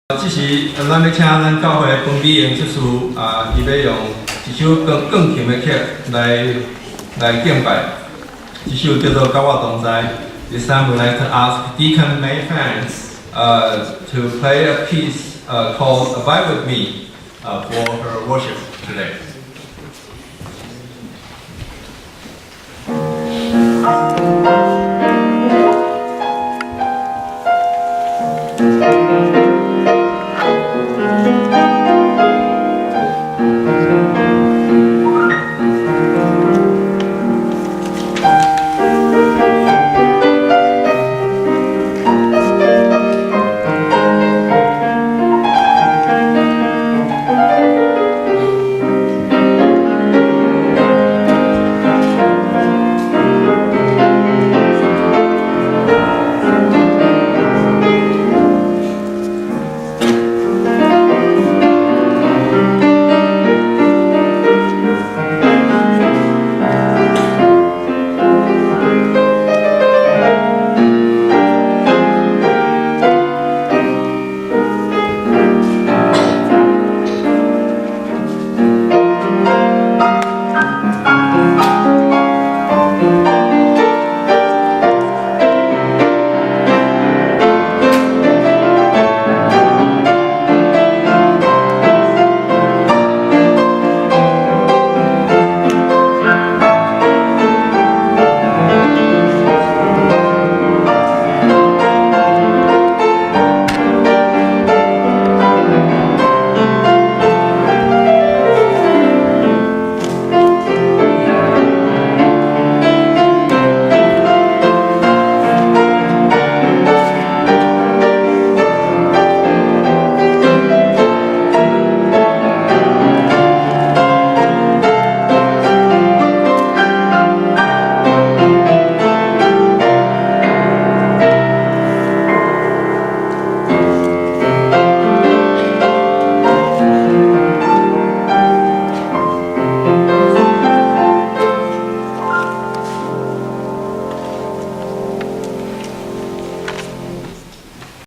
这时，咱要请咱教会本地演出师伊要用一首更甜的曲来敬拜，一首叫做《甲我同在》。This time we'd like to ask Deacon May fans to play a piece called "Abide with Me" for her worship today.